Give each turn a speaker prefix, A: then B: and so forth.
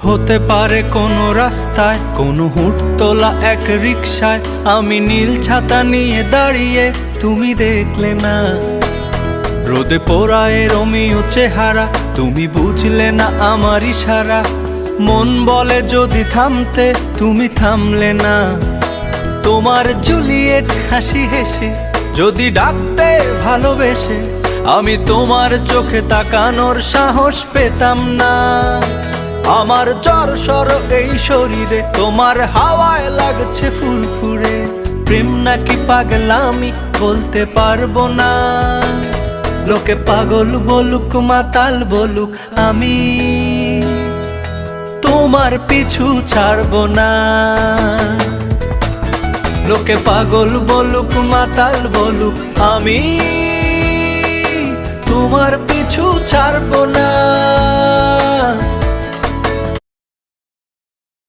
A: হতে পারে কোনো রাস্তায়, কোনো হুটতোলা এক রিকশায় আমি নীল ছাতা নিয়ে দাঁড়িয়ে, তুমি দেখলে না। রোদে পোড়ায় রোমিও চেহারা, তুমি বুঝলে না আমার ইশারা। মন বলে যদি থামতে, তুমি থামলে না। তোমার জুলিয়েট হাসি হেসে যদি ডাকতে ভালোবেসে, আমি তোমার চোখে তাকানোর সাহস পেতাম না। আমার জ্বর সর এই শরীরে, তোমার হাওয়ায় লাগছে ফুরফুরে। প্রেম নাকি পাগলামি বলতে পারবো না। লোকে পাগল বলুক মাতাল বলুক, আমি তোমার পিছু ছাড়বো না। লোকে পাগল বলুক মাতাল বলুক, আমি তোমার পিছু ছাড়বো না।